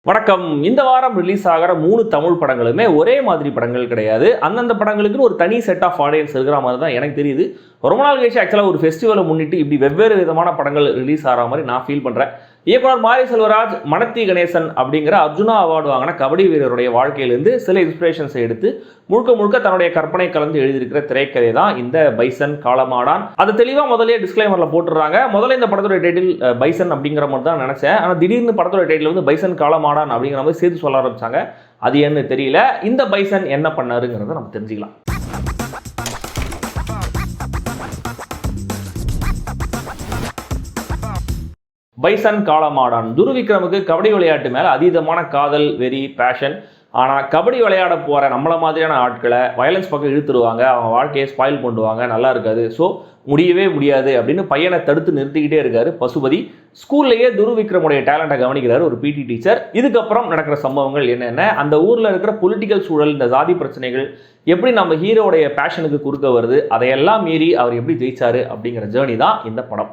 வணக்கம். இந்த வாரம் ரிலீஸ் ஆகிற 3 தமிழ் படங்களுமே ஒரே மாதிரி படங்கள் கிடையாது. அந்தந்த படங்களுக்குன்னு ஒரு தனி செட் ஆஃப் ஆடியன்ஸ் இருக்கிற மாதிரி தான் எனக்கு தெரியுது. ரொம்ப நாள் கழிச்சு ஆக்சுவலாக ஒரு ஃபெஸ்டிவலை முன்னிட்டு இப்படி வெவ்வேறு விதமான படங்கள் ரிலீஸ் ஆகிற மாதிரி நான் ஃபீல் பண்ணுறேன். இயக்குனர் மாரி செல்வராஜ், மனத்தி கணேசன் அப்படிங்கிற அர்ஜுனா அவார்டு வாங்கின கபடி வீரருடைய வாழ்க்கையிலிருந்து சில இன்ஸ்பிரேஷன்ஸை எடுத்து முழுக்க தன்னுடைய கற்பனை கலந்து எழுதியிருக்கிற திரைக்கதை தான் இந்த பைசன் காலமாடான். அது தெளிவாக முதலே டிஸ்க்ளைமரில் போட்டுறாங்க. முதல்ல இந்த படத்தோட டைட்டில் பைசன் அப்படிங்கிற மாதிரி தான் நினச்சேன். ஆனால் திடீர்னு படத்தோட டைட்டில் வந்து பைசன் காலமாடான் அப்படிங்கிற மாதிரி சேர்த்து சொல்ல ஆரம்பிச்சாங்க. அது என்ன தெரியல. இந்த பைசன் என்ன பண்ணாருங்கிறத நம்ம தெரிஞ்சுக்கலாம். பைசன் காலமாடான். துருவிக்ரமுக்கு கபடி விளையாட்டு மேலே அதீதமான காதல், வெறி, பேஷன். ஆனால் கபடி விளையாட போகிற நம்மளை மாதிரியான ஆட்களை வயலன்ஸ் பக்கம் இழுத்துருவாங்க, அவங்க வாழ்க்கையை ஸ்பாயில் பண்ணுவாங்க, நல்லா இருக்காது. ஸோ முடியவே முடியாது அப்படின்னு பையனை தடுத்து நிறுத்திக்கிட்டே இருக்காரு பசுபதி. ஸ்கூல்லையே துருவிக்ரமுடைய டேலண்ட்டை கவனிக்கிறாரு ஒரு பிடி டீச்சர். இதுக்கப்புறம் நடக்கிற சம்பவங்கள் என்னென்ன, அந்த ஊரில் இருக்கிற பொலிட்டிக்கல் சூழல், இந்த ஜாதி பிரச்சனைகள் எப்படி நம்ம ஹீரோடைய பேஷனுக்கு குறுக்க வருது, அதையெல்லாம் மீறி அவர் எப்படி ஜெயிச்சாரு அப்படிங்கிற ஜேர்னி தான் இந்த படம்.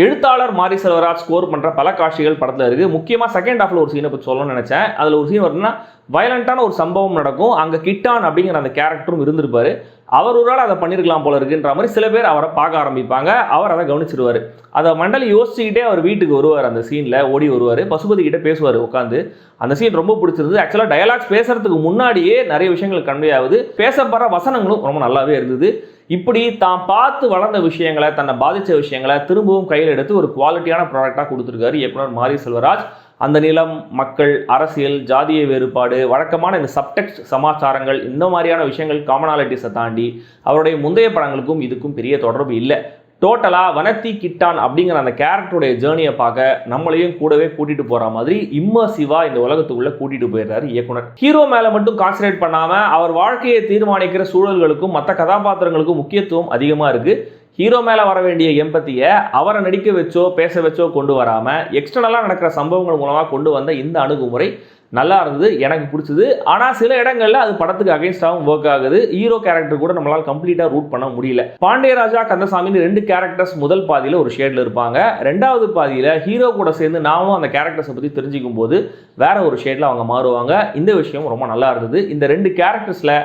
எழுத்தாளர் மாரி செல்வராஜ் ஸ்கோர் பண்ணுற பல காட்சிகள் படத்தில் இருக்குது. முக்கியமாக செகண்ட் ஹாஃபில் ஒரு சீனை பற்றி சொல்லணும்னு நினச்சேன். அதில் ஒரு சீன் வருதுன்னா வயலண்ட்டான ஒரு சம்பவம் நடக்கும். அங்கே கிட்டான் அப்படிங்கிற அந்த கேரக்டரும் இருந்திருப்பார். அவர் ஒரு நாள் அதை பண்ணியிருக்கலாம் போல இருக்குன்ற மாதிரி சில பேர் அவரை பார்க்க ஆரம்பிப்பாங்க. அவர் அதை கவனிச்சிருவார். அதை மண்டலி யோசிச்சுக்கிட்டே அவர் வீட்டுக்கு வருவார். அந்த சீனில் ஓடி வருவார், பசுபதி கிட்டே பேசுவார் உட்காந்து. அந்த சீன் ரொம்ப பிடிச்சிருந்தது. ஆக்சுவலாக டயலாக்ஸ் பேசுறதுக்கு முன்னாடியே நிறைய விஷயங்கள் கன்வே ஆகுது. பேசப்படுற வசனங்களும் ரொம்ப நல்லாவே இருந்தது. இப்படி தான் பார்த்து வளர்ந்த விஷயங்களை, தன்னை பாதித்த விஷயங்களை திரும்பவும் கையில் எடுத்து ஒரு குவாலிட்டியான ப்ராடக்டாக கொடுத்துருக்காரு இயக்குனர் மாரி செல்வராஜ். அந்த நிலம், மக்கள், அரசியல், ஜாதிய வேறுபாடு, வழக்கமான இந்த சப்டெக்ஸ்ட் சமாச்சாரங்கள், இந்த மாதிரியான விஷயங்கள் காமனாலிட்டிஸை தாண்டி அவருடைய முந்தைய படங்களுக்கும் இதுக்கும் பெரிய தொடர்பு இல்லை. டோட்டலாக வனத்தி கிட்டான் அப்படிங்கிற அந்த கேரக்டருடைய ஜேர்னியை பார்க்க நம்மளையும் கூடவே கூட்டிகிட்டு போகிற மாதிரி இம்மர்சிவாக இந்த உலகத்துக்குள்ளே கூட்டிகிட்டு போயிடுறாரு இயக்குனர். ஹீரோ மேலே மட்டும் கான்சன்ட்ரேட் பண்ணாமல் அவர் வாழ்க்கையை தீர்மானிக்கிற சூழல்களுக்கும் மற்ற கதாபாத்திரங்களுக்கும் முக்கியத்துவம் அதிகமாக இருக்குது. ஹீரோ மேலே வர வேண்டிய எம்பத்தியை அவரை நடிக்க வச்சோ பேச வச்சோ கொண்டு வராமல் எக்ஸ்டர்னலாக நடக்கிற சம்பவங்கள் மூலமாக கொண்டு வந்த இந்த அணுகுமுறை நல்லா இருந்தது, எனக்கு பிடிச்சது. ஆனால் சில இடங்களில் அது படத்துக்கு அகைன்ஸ்டாகவும் ஒர்க் ஆகுது. ஹீரோ கேரக்டர் கூட நம்மளால் கம்ப்ளீட்டாக ரூட் பண்ண முடியல. பாண்டியராஜா, கந்தசாமின்னு 2 கேரக்டர்ஸ் முதல் பாதியில் ஒரு ஷேடில் இருப்பாங்க. 2வது பாதியில் ஹீரோ கூட சேர்ந்து நாமும் அந்த கேரக்டர்ஸை பற்றி தெரிஞ்சிக்கும் போது வேற ஒரு ஷேடில் அவங்க மாறுவாங்க. இந்த விஷயம் ரொம்ப நல்லா இருந்தது. இந்த 2 கேரக்டர்ஸில்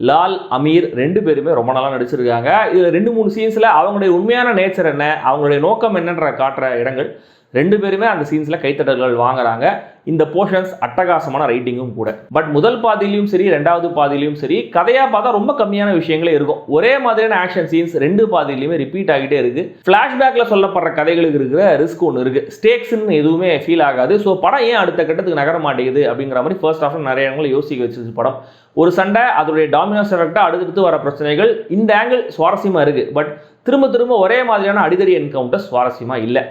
லால், அமீர் 2 பேருமே ரொம்ப நல்லா நடிச்சிருக்காங்க. இதில் 2-3 சீன்ஸில் அவங்களுடைய உண்மையான நேச்சர் என்ன, அவங்களுடைய நோக்கம் என்னன்ற காட்டுற இடங்கள் 2 பேருமே அந்த சீன்ஸில் கைத்தட்டல்கள் வாங்குறாங்க. இந்த போர்ஷன்ஸ் அட்டகாசமான ரைட்டிங்கும் கூட. பட் முதல் பாதியிலையும் சரி, 2வது பாதியிலையும் சரி, கதையாக பார்த்தா ரொம்ப கம்மியான விஷயங்களே இருக்கும். ஒரே மாதிரியான ஆக்ஷன் சீன்ஸ் 2 பாதியிலையுமே ரிப்பீட் ஆகிட்டே இருக்கு. ஃப்ளாஷ்பேக்கில் சொல்லப்படுற கதைகளுக்கு இருக்கிற ரிஸ்க் ஒன்று இருக்கு. ஸ்டேக்ஸ்ன்னு எதுவுமே ஃபீல் ஆகாது. ஸோ படம் ஏன் அடுத்த கட்டத்துக்கு நகர மாட்டேங்குது அப்படிங்கிற மாதிரி ஃபர்ஸ்ட் ஹாஃப்ல நிறைய இடங்களை யோசிக்க வச்சிருச்சு படம். ஒரு சண்டை, அதோடைய டாமினோஸ் எஃபெக்டாக அடுத்தடுத்து வர பிரச்சனைகள், இந்த ஆங்கிள் சுவாரஸ்யமாக இருக்குது. பட் திரும்ப ஒரே மாதிரியான அடிதடி என்கவுண்டர் சுவாரஸ்யமாக இல்லை.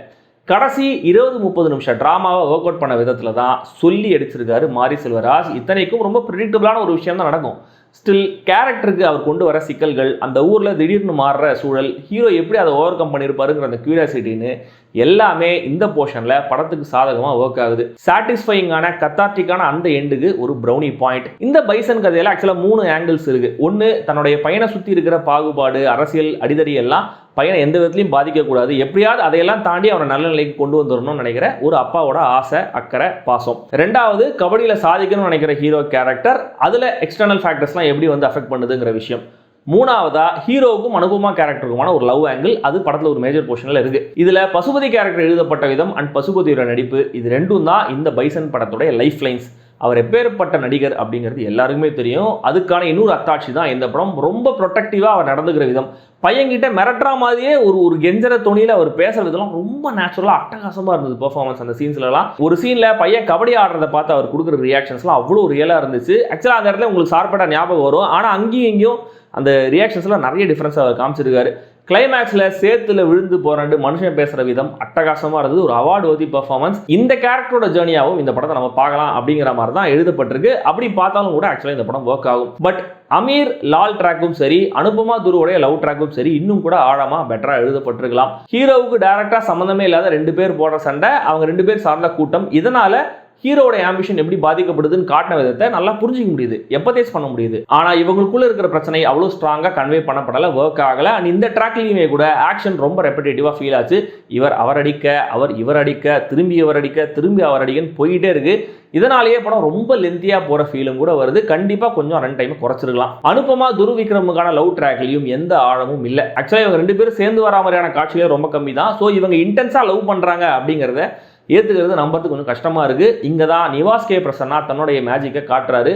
கடைசி 20-30 நிமிஷம் ட்ராமாவை ஒர்க் அவுட் பண்ண விதத்தில் தான் சொல்லி அடிச்சிருக்காரு மாரி செல்வராஜ். இத்தனைக்கும் ரொம்ப ப்ரெடிக்டபிளான ஒரு விஷயம் தான் நடக்கும். ஸ்டில் கேரக்டருக்கு அவர் கொண்டு வர சிக்கல்கள், அந்த ஊரில் திடீர்னு மாறுற சூழல், ஹீரோ எப்படி அதை ஓவர் கம் பண்ணியிருப்பாருங்கிற அந்த கியூரியாசிட்டின்னு எல்லாமே இந்த போர்ஷனில் படத்துக்கு சாதகமாக ஒர்க் ஆகுது. சாட்டிஸ்ஃபைங்கான கத்தார்டிக்கான அந்த எண்டுக்கு ஒரு ப்ரௌனி பாயிண்ட். இந்த பைசன் கதையில் ஆக்சுவலாக 3 ஆங்கிள்ஸ் இருக்குது. ஒன்று, தன்னுடைய பையனை சுற்றி இருக்கிற பாகுபாடு, அரசியல், அடிதடி எல்லாம் பையனை எந்த விதத்துலையும் பாதிக்கக்கூடாது, எப்படியாவது அதையெல்லாம் தாண்டி அவனை நல்ல நிலைக்கு கொண்டு வந்துடணும்னு நினைக்கிற ஒரு அப்பாவோட ஆசை, அக்கறை, பாசம். 2வது, கபடியில் சாதிக்கணும்னு நினைக்கிற ஹீரோ கேரக்டர், அதில் எக்ஸ்டர்னல் ஃபேக்டர்ஸ்லாம் எப்படி வந்து அஃபெக்ட் பண்ணுதுங்கிற விஷயம். 3வதா, ஹீரோவுக்கும் அனுபமா கேரக்டருக்குமான ஒரு லவ் ஆங்கிள், அது படத்தில் ஒரு மேஜர் போர்ஷனில் இருக்கு. இதில் பசுபதி கேரக்டர் எழுதப்பட்ட விதம் அண்ட் பசுபதியோட நடிப்பு, இது 2ம் தான் இந்த பைசன் படத்துடைய லைஃப் லைன்ஸ். அவர் எப்பேற்பட்ட நடிகர் அப்படிங்கிறது எல்லாருக்குமே தெரியும். அதுக்கான இன்னொரு அத்தாட்சி தான் இந்த படம். ரொம்ப ப்ரொடெக்டிவாக அவர் நடந்துக்கிற விதம், பையன்கிட்ட மிரட்டுற மாதிரியே ஒரு கெஞ்சர துணியில் அவர் பேசுகிற விதம்லாம் ரொம்ப நேச்சுரலாக அட்டகாசமாக இருந்தது பெர்ஃபார்மன்ஸ். அந்த சீன்ஸ்லாம் ஒரு சீனில் பையன் கபடி ஆடுறதை பார்த்து அவர் கொடுக்குற ரியாக்ஷன்ஸ்லாம் அவ்வளோ ரியலாக இருந்துச்சு. ஆக்சுவலாக அந்த இடத்துல உங்களுக்கு சார்பேட்டாக ஞாபகம் வரும். ஆனால் அங்கேயும் இங்கேயும் அந்த ரியாக்ஷன்ஸ்லாம் நிறைய டிஃப்ரென்ஸ் அவர் காமிச்சிருக்காரு. கிளைமேக்ஸில் சேத்துல விழுந்து போராண்டு மனுஷன் பேசுகிற விதம் அட்டகாசமாக இருந்தது. ஒரு அவார்டு ஓதி பர்ஃபார்மன்ஸ். இந்த கேரக்டரோட ஜேர்னியாகவும் இந்த படத்தை நம்ம பார்க்கலாம் அப்படிங்கிற மாதிரி தான் எழுதப்பட்டிருக்கு. அப்படி பார்த்தாலும் கூட ஆக்சுவலாக இந்த படம் ஒர்க் ஆகும். பட் அமீர், லால் ட்ராக்கும் சரி, அனுபமா துருவோடைய லவ் ட்ராக்கும் சரி, இன்னும் கூட ஆழமாக பெட்டராக எழுதப்பட்டிருக்கலாம். ஹீரோவுக்கு டைரக்டாக சம்மந்தமே இல்லாத 2 பேர் போடுற சண்டை, அவங்க 2 பேர் சார்ந்த கூட்டம், இதனால ஹீரோட ஆம்பிஷன் எப்படி பாதிக்கப்படுதுன்னு காட்டின விதத்தை நல்லா புரிஞ்சிக்க முடியுது, எம்பத்தைஸ் பண்ண முடியுது. ஆனா இவங்களுக்குள்ள இருக்கிற பிரச்சனை அவ்வளவு ஸ்ட்ராங்கா கன்வே பண்ணப்படல, ஒர்க் ஆகல. அண்ட் இந்த ட்ராக்லயுமே கூட ஆக்ஷன் ரொம்ப ரெப்பிடேட்டிவா ஃபீல் ஆச்சு. இவர் அவர் அடிக்க, அவர் இவர் அடிக்க, திரும்பி அவர் அடிக்க, திரும்பி அவர் அடிக்கன்னு போயிட்டே இருக்கு. இதனாலேயே படம் ரொம்ப லென்த்தியா போற ஃபீலும் கூட வருது. கண்டிப்பா கொஞ்சம் ரன் டைம் குறைச்சிருக்கலாம். அனுபமா துருவிக்ரமுக்கான லவ் ட்ராக்லயும் எந்த ஆழமும் இல்ல. ஆக்சுவலா இவங்க 2 பேரும் சேர்ந்து வரா மாதிரியான காட்சிகளே ரொம்ப கம்மி தான். ஸோ இவங்க இன்டென்ஸா லவ் பண்றாங்க அப்படிங்கிறத ஏத்துக்கிறது நம்புறது கொஞ்சம் கஷ்டமா இருக்கு. இங்க தான் நிவாஸ் கே பிரசன்னா தன்னுடைய மேஜிக்கை காட்டுறாரு.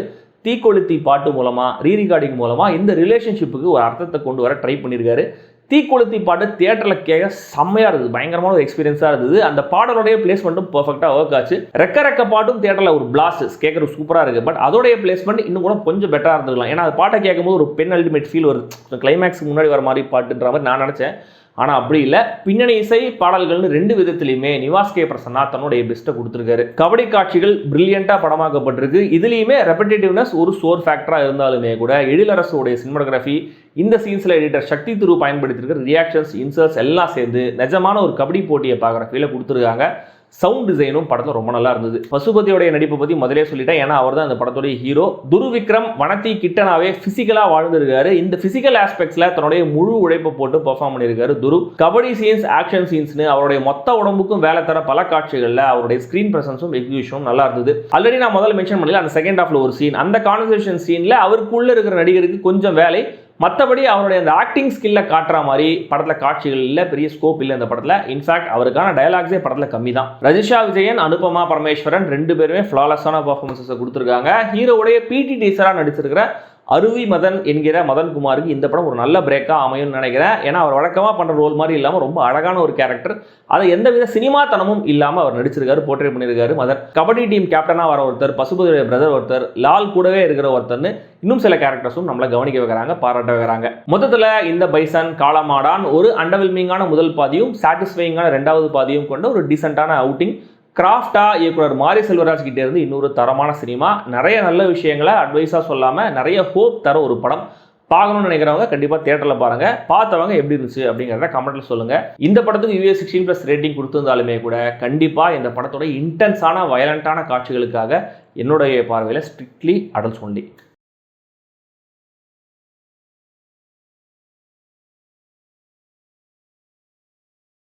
தீக்கொளுத்தி பாட்டு மூலமா, ரீரிகார்டிங் மூலமா இந்த ரிலேஷன்ஷிப்புக்கு ஒரு அர்த்தத்தை கொண்டு வர ட்ரை பண்ணியிருக்காரு. தீக்கொளுத்தி பாட்டு தியேட்டரில் கேட்க செம்மையாக இருந்தது, பயங்கரமான ஒரு எக்ஸ்பீரியன்ஸாக இருந்தது. அந்த பாடலோடைய பிளேஸ்மெண்ட்டும் பர்ஃபெக்டாக ஒர்க் ஆச்சு. ரெக்க பாட்டும் தியேட்டரில் ஒரு பிளாஸ்ட் கேட்குறது சூப்பராக இருக்குது. பட் அதோடைய பிளேஸ்மெண்ட் இன்னும் கூட கொஞ்சம் பெட்டராக இருந்துக்கலாம். ஏன்னா அது பாட்டை கேட்கும்போது ஒரு பென் அல்டிமேட் ஃபீல் வருது. கிளைமேக்ஸ்க்கு முன்னாடி வர மாதிரி பாட்டுன்ற மாதிரி நான் நினச்சேன். ஆனால் அப்படி இல்லை. பின்னணி இசை பாடல்கள்னு 2 விதத்திலையுமே நிவாஸ் கே பிரசன்னா தன்னுடைய பெஸ்ட்டை கொடுத்துருக்காரு. கபடி காட்சிகள் பிரில்லியண்டாக படமாக்கப்பட்டிருக்கு. இதுலேயுமே ரெப்படேட்டிவ்னஸ் ஒரு சோர் ஃபேக்டராக இருந்தாலுமே கூட எழிலரசுடைய சினிமாட்டோகிராஃபி, இந்த சீன்ஸில் எடிட்டர் சக்தி துரு பயன்படுத்தியிருக்கிற ரியாக்ஷன்ஸ், இன்சர்ட்ஸ் எல்லாம் சேர்ந்து நிஜமான ஒரு கபடி போட்டியை பார்க்குற ஃபீலை கொடுத்துருக்காங்க. சவுண்ட் டிசைனும் படத்தில் ரொம்ப நல்லா இருந்தது. பசுபதியோடைய நடிப்பை பற்றி முதலே சொல்லிட்டேன், ஏன்னா அவர் தான் இந்த படத்துடைய ஹீரோ. துருவிக்ரம் வனத்தி கிட்டனாவே பிசிக்கலாக வாழ்ந்துருக்காரு. இந்த பிசிக்கல் ஆஸ்பெக்ட்ஸில் தன்னுடைய முழு உழைப்பை போட்டு பெர்ஃபார்ம் பண்ணியிருக்காரு துரு. கபடி சீன்ஸ், ஆக்ஷன் சீன்ஸ்னு அவருடைய மொத்த உடம்புக்கும் வேலை தர பல காட்சிகளில் அவருடைய ஸ்க்ரீன் பிரசன்ஸும் எக்ஸிகியூஷனும் நல்லா இருந்தது. ஆல்ரெடி நான் முதல்ல மென்ஷன் பண்ணல, அந்த செகண்ட் ஹாஃப்ல ஒரு சீன், அந்த கான்வர்சேஷன் சீனில் அவருக்குள்ள இருக்கிற நடிகருக்கு கொஞ்சம் வேலை, மற்றபடி அவருடைய அந்த ஆக்டிங் ஸ்கில்லை காட்டுற மாதிரி படத்தில் காட்சிகள் இல்லை, பெரிய ஸ்கோப் இல்லை இந்த படத்தில். இன்ஃபேக்ட் அவருக்கான டயலாக்ஸே படத்தில் கம்மி தான். ரஜிஷா விஜயன், அனுபமா பரமேஸ்வரன் 2 பேருமே ஃப்ளாலஸான பர்ஃபார்மன்ஸை கொடுத்துருக்காங்க. ஹீரோவுடைய பிடி டீச்சராக நடிச்சிருக்கிற அருவி மதன் என்கிற மதன்குமாருக்கு இந்த படம் ஒரு நல்ல பிரேக்காக அமையும்னு நினைக்கிறேன். ஏன்னா அவர் வழக்கமாக பண்ணுற ரோல் மாதிரி இல்லாமல் ரொம்ப அழகான ஒரு கேரக்டர், அதை எந்தவித சினிமாத்தனமும் இல்லாமல் அவர் நடிச்சிருக்காரு, போர்ட்ரேட் பண்ணியிருக்காரு. மதன் கபடி டீம் கேப்டனாக வர ஒருத்தர், பசுபதியுடைய பிரதர் ஒருத்தர், லால் கூடவே இருக்கிற ஒருத்தர்னு இன்னும் சில கேரக்டர்ஸும் நம்மளை கவனிக்க வைக்கிறாங்க, பாராட்ட வைக்கிறாங்க. மொத்தத்தில் இந்த பைசன் காலமாடான் ஒரு அண்டர்வெல்மிங்கான முதல் பாதியும் சாட்டிஸ்ஃபைங்கான 2வது பாதியும் கொண்ட ஒரு டீசென்டான அவுட்டிங். கிராஃப்டா இயக்குனர் மாரி செல்வராஜ் கிட்டே இருந்து இன்னொரு தரமான சினிமா, நிறைய நல்ல விஷயங்களை அட்வைஸாக சொல்லாமல் நிறைய ஹோப் தர ஒரு படம். பார்க்கணும்னு நினைக்கிறவங்க கண்டிப்பாக தியேட்டரில் பாருங்கள். பார்த்தவங்க எப்படி இருந்துச்சு அப்படிங்கிறத கமெண்ட்ல சொல்லுங்கள். இந்த படத்துக்கு US 16+ ரேட்டிங் கொடுத்துருந்தாலுமே கூட கண்டிப்பாக இந்த படத்தோட இன்டென்ஸான வயலண்டான காட்சிகளுக்காக என்னுடைய பார்வையில் ஸ்ட்ரிக்ட்லி அடல்ட்ஸ் ஒன்லி.